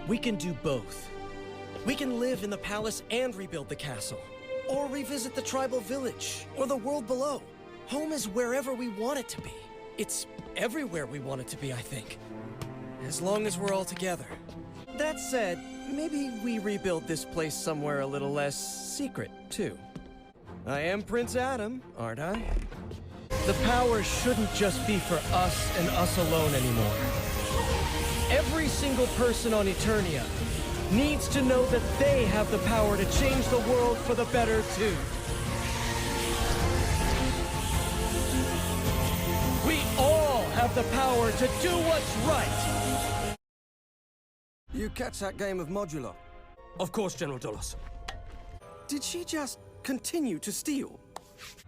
We can do both. We can live in the palace and rebuild the castle. Or revisit the tribal village, or the world below. Home is wherever we want it to be. It's everywhere we want it to be, I think. As long as we're all together. That said, maybe we rebuild this place somewhere a little less secret, too. I am Prince Adam, aren't I? The power shouldn't just be for us and us alone anymore. Every single person on Eternia needs to know that they have the power to change the world for the better, too. We all have the power to do what's right! You catch that game of Modular? Of course, General Dolos. Did she just continue to steal?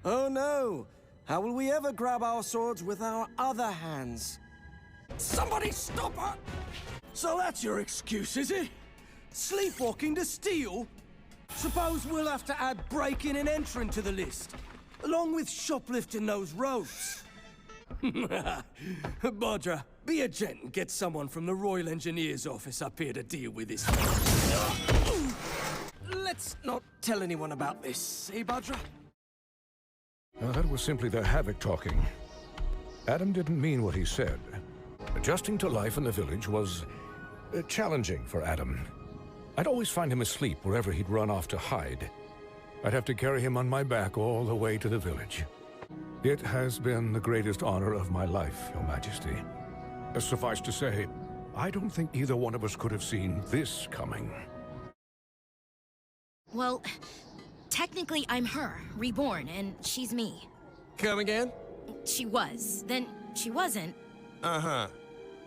Oh no! How will we ever grab our swords with our other hands? Somebody stop her! So that's your excuse, is it? Sleepwalking to steal? Suppose we'll have to add breaking and entering to the list, along with shoplifting those roads. Bodra, be a gent and get someone from the Royal Engineer's office up here to deal with this. Let's not tell anyone about this, eh, Bodra? That was simply the Havoc talking. Adam didn't mean what he said. Adjusting to life in the village was challenging for Adam. I'd always find him asleep wherever he'd run off to hide. I'd have to carry him on my back all the way to the village. It has been the greatest honor of my life, Your Majesty. Suffice to say, I don't think either one of us could have seen this coming. Well, technically I'm her, reborn, and she's me. Come again? She was, then she wasn't. Uh-huh.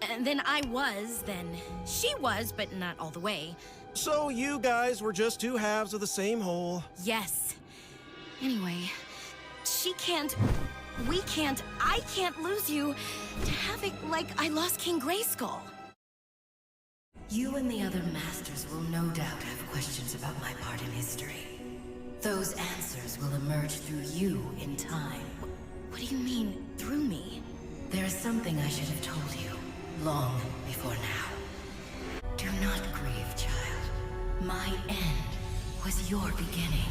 And then I was, then she was, but not all the way. So you guys were just two halves of the same whole. Yes. Anyway, she can't, we can't, I can't lose you to Havoc like I lost King Grayskull. You and the other masters will no doubt have questions about my part in history. Those answers will emerge through you in time. What do you mean, through me? There is something I should have told you, long before now. Do not grieve, child. My end was your beginning.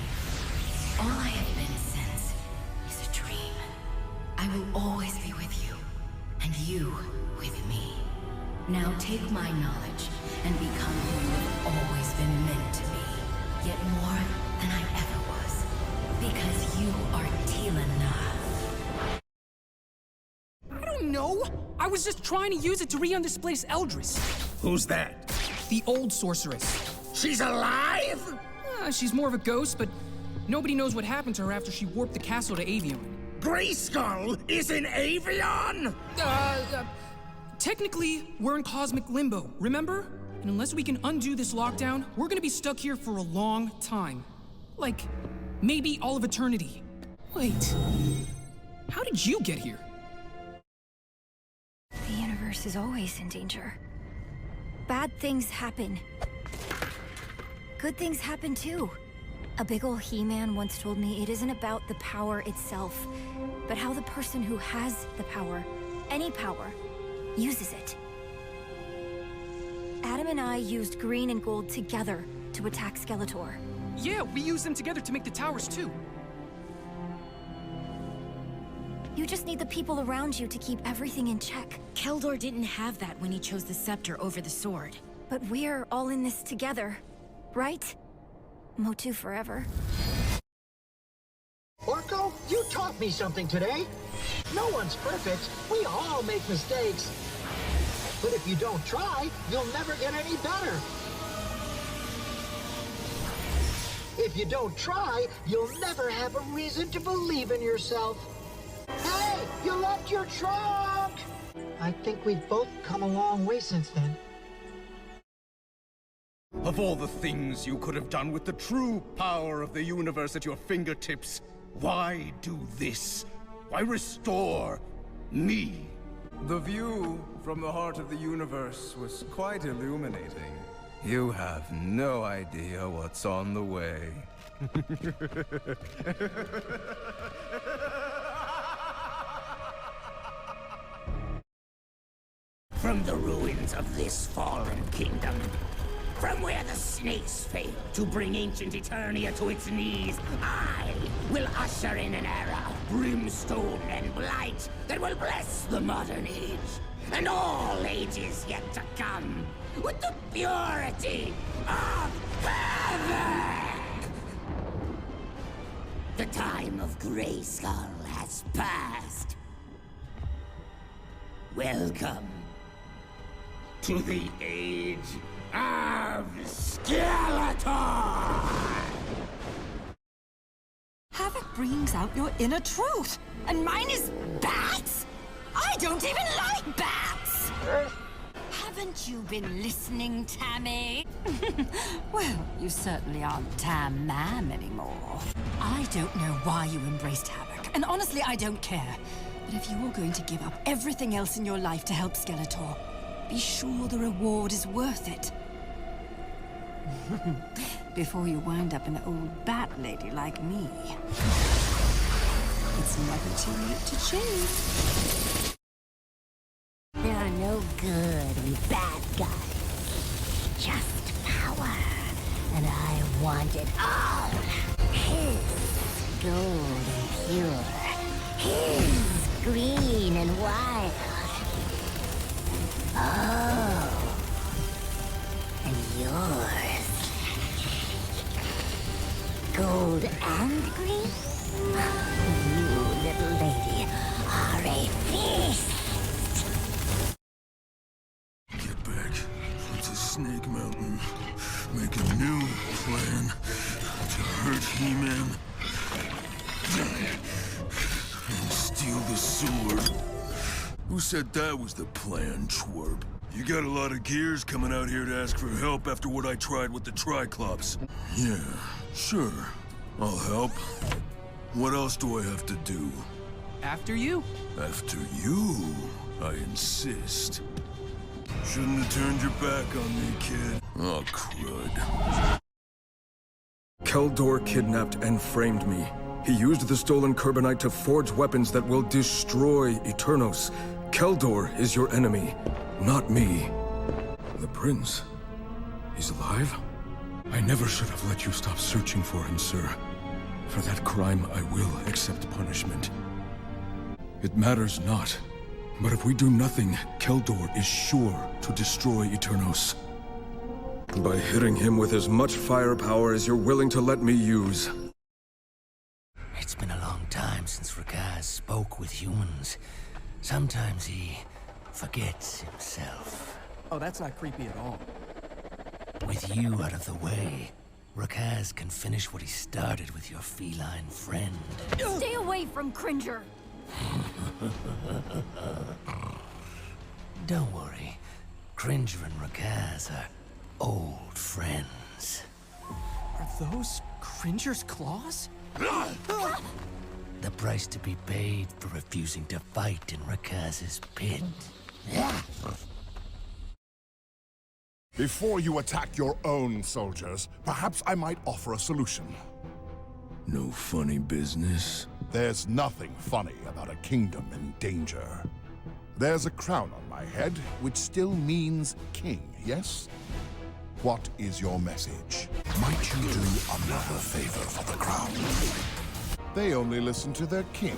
All I have been since is a dream. I will always be with you, and you with me. Now take my knowledge and become who you have always been meant to be, yet more than I ever was, because you are Tilana. I don't know. I was just trying to use it to re-undisplace Eldris. Who's that? The old sorceress. She's alive? She's more of a ghost, but nobody knows what happened to her after she warped the castle to Avion. Grayskull is in Avion? Technically, we're in cosmic limbo, remember? And unless we can undo this lockdown, we're gonna be stuck here for a long time. Like, maybe all of eternity. Wait, how did you get here? The universe is always in danger. Bad things happen. Good things happen too. A big ol' He-Man once told me it isn't about the power itself, but how the person who has the power, any power, uses it. Adam and I used green and gold together to attack Skeletor. Yeah, we used them together to make the towers too. You just need the people around you to keep everything in check. Keldor didn't have that when he chose the scepter over the sword. But we're all in this together, right? Motu forever. Orko, you taught me something today. No one's perfect. We all make mistakes. But if you don't try, you'll never get any better. If you don't try, you'll never have a reason to believe in yourself. Hey, you left your trunk! I think we've both come a long way since then. Of all the things you could have done with the true power of the universe at your fingertips, why do this? Why restore me? The view from the heart of the universe was quite illuminating. You have no idea what's on the way. From the ruins of this fallen kingdom, From where the snakes failed to bring ancient Eternia to its knees, I will usher in an era of brimstone and blight that will bless the modern age, and all ages yet to come, with the purity of heaven! The time of Grayskull has passed. Welcome to the age of Skeletor! Havoc brings out your inner truth, and mine is bats? I don't even like bats! Haven't you been listening, Tammy? Well, you certainly aren't Tam Mam anymore. I don't know why you embraced Havoc, and honestly, I don't care. But if you're going to give up everything else in your life to help Skeletor, be sure the reward is worth it. Before you wind up an old bat lady like me. It's never too late to change. There are no good and bad guys. Just power. And I want it all. His gold and pure. His green and wild. Oh. And yours. Gold and green? You, little lady, are a feast. Get back to Snake Mountain. Make a new plan to hurt He-Man. And steal the sword. Who said that was the plan, twerp? You got a lot of gears coming out here to ask for help after what I tried with the Triclops. Yeah, sure. I'll help. What else do I have to do? After you. After you, I insist. Shouldn't have turned your back on me, kid. Oh, crud. Keldor kidnapped and framed me. He used the stolen Carbonite to forge weapons that will destroy Eternos. Keldor is your enemy, not me. The prince? He's alive? I never should have let you stop searching for him, sir. For that crime, I will accept punishment. It matters not. But if we do nothing, Keldor is sure to destroy Eternos. By hitting him with as much firepower as you're willing to let me use. It's been a long time since Rakaz spoke with humans. Sometimes he forgets himself. Oh, that's not creepy at all. With you out of the way, Rakaz can finish what he started with your feline friend. Stay away from Cringer! Don't worry. Cringer and Rakaz are old friends. Are those Cringer's claws? The price to be paid for refusing to fight in Rakaz's pit. Before you attack your own soldiers, perhaps I might offer a solution. No funny business. There's nothing funny about a kingdom in danger. There's a crown on my head, which still means king, yes? What is your message? Might you do another favor for the crown? They only listen to their king,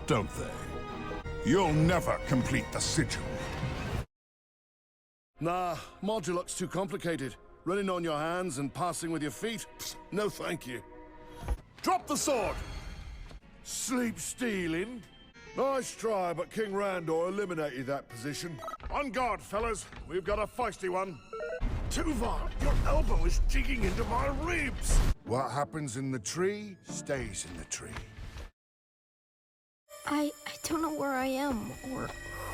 don't they? You'll never complete the sigil. Nah, Modulok's too complicated. Running on your hands and passing with your feet? No thank you. Drop the sword! Sleep stealing? Nice try, but King Randor eliminated that position. On guard, fellas. We've got a feisty one. Tuvar, your elbow is digging into my ribs! What happens in the tree, stays in the tree. I don't know where I am, or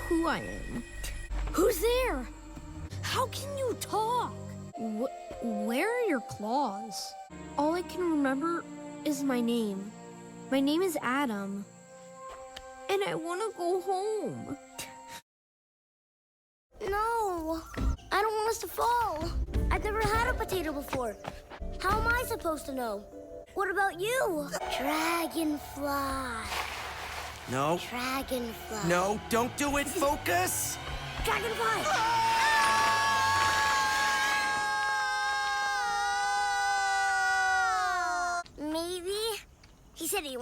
who I am. Who's there? How can you talk? Where are your claws? All I can remember is my name. My name is Adam. And I want to go home. No, I don't want us to fall. I've never had a potato before. How am I supposed to know? What about you? Dragonfly. No. Dragonfly. No, don't do it. Focus. Dragonfly.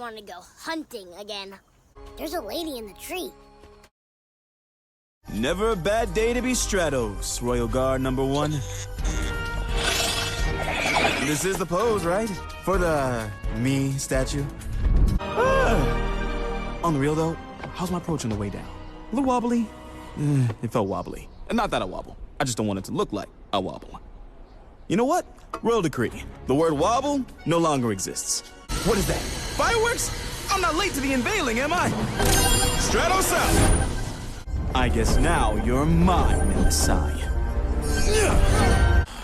want to go hunting again. There's a lady in the tree. Never a bad day to be Stratos, Royal Guard #1. This is the pose, right? For the me statue. On the real though, how's my approach on the way down? A little wobbly? It felt wobbly. And not that I wobble. I just don't want it to look like I wobble. You know what? Royal decree. The word wobble no longer exists. What is that? Fireworks? I'm not late to the unveiling, am I? Stratos out! I guess now you're my Messiah.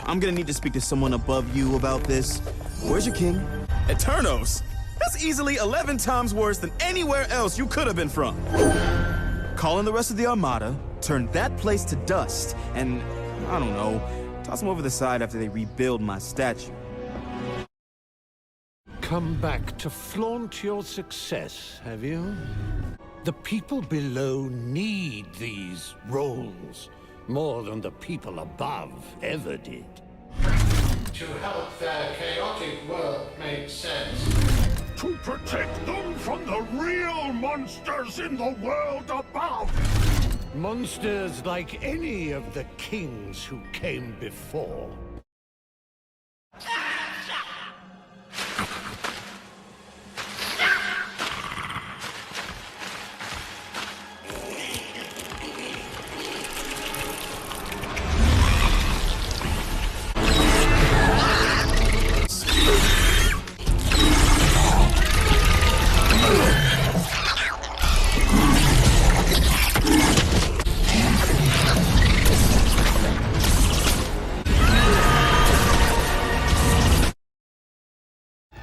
I'm gonna need to speak to someone above you about this. Where's your king? Eternos? That's easily 11 times worse than anywhere else you could have been from. Call in the rest of the Armada, turn that place to dust, and, I don't know, toss them over the side after they rebuild my statue. Come back to flaunt your success, have you? The people below need these roles more than the people above ever did. To help their chaotic world make sense. To protect them from the real monsters in the world above! Monsters like any of the kings who came before.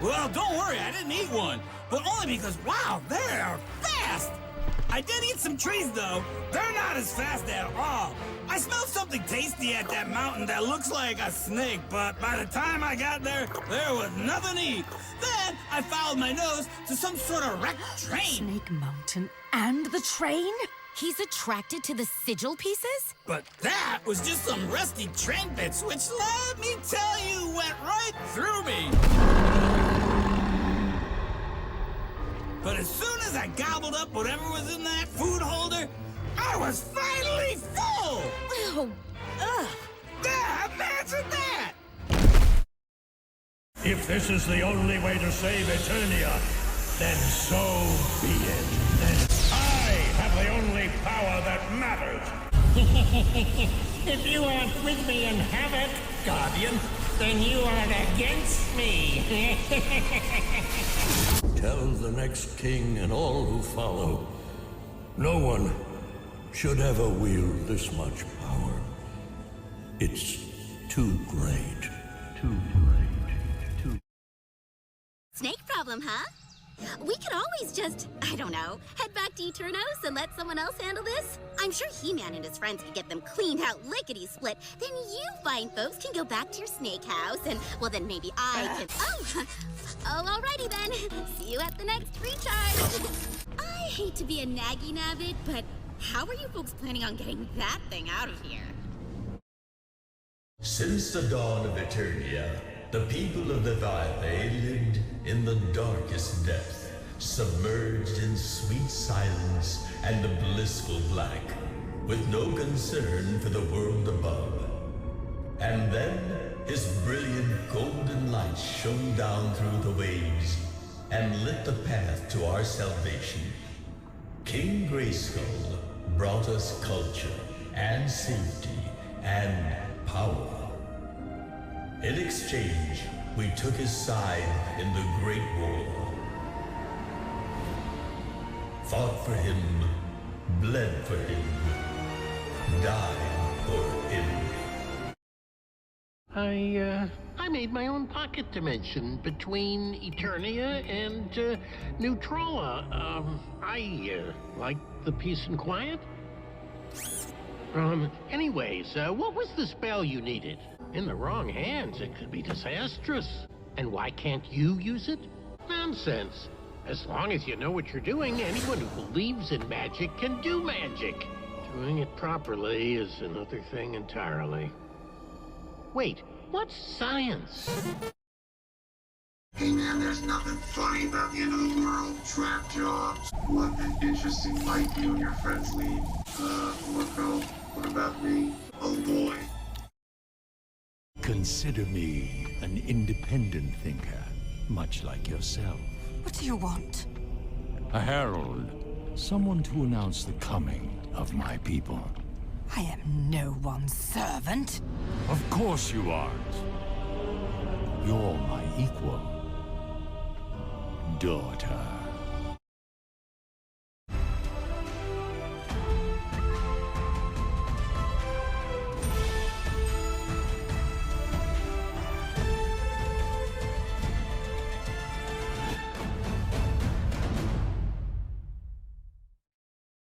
Well, don't worry, I didn't eat one. But only because, wow, they're fast! I did eat some trees, though. They're not as fast at all. I smelled something tasty at that mountain that looks like a snake, but by the time I got there, there was nothing to eat. Then I followed my nose to some sort of wrecked train. Snake Mountain and the train? He's attracted to the sigil pieces? But that was just some rusty train bits, which, let me tell you, went right through me. But as soon as I gobbled up whatever was in that food holder, I was finally full! Oh, ugh. Yeah, imagine that! If this is the only way to save Eternia, then so be it. Then I have the only power that matters. If you aren't with me and have it, Guardian, then you are against me. Tell the next king and all who follow, no one should ever wield this much power. It's too great. Too great. Too... Snake problem, huh? We could always just, I don't know, head back to Eternos and let someone else handle this. I'm sure He-Man and his friends could get them cleaned out lickety-split. Then you fine folks can go back to your snake house and, well, then maybe I can... Oh, alrighty then. See you at the next recharge. I hate to be a naggy nabbit, but how are you folks planning on getting that thing out of here? Since the dawn of Eternia, the people of the Leviathan lived in the darkest depth, submerged in sweet silence and the blissful black, with no concern for the world above. And then his brilliant golden light shone down through the waves and lit the path to our salvation. King Grayskull brought us culture and safety and power. In exchange, we took his side in the Great War. Fought for him, bled for him, died for him. I made my own pocket dimension between Eternia and Neutrala. I like the peace and quiet. Anyways, what was the spell you needed? In the wrong hands, it could be disastrous. And why can't you use it? Nonsense. As long as you know what you're doing, anyone who believes in magic can do magic. Doing it properly is another thing entirely. Wait, what's science? Hey man, there's nothing funny about the end of the world. Trap jobs. What an interesting life you and your friends lead. What about me? Oh boy. Consider me an independent thinker, much like yourself. What do you want? A herald. Someone to announce the coming of my people. I am no one's servant. Of course you aren't. You're my equal. Daughter.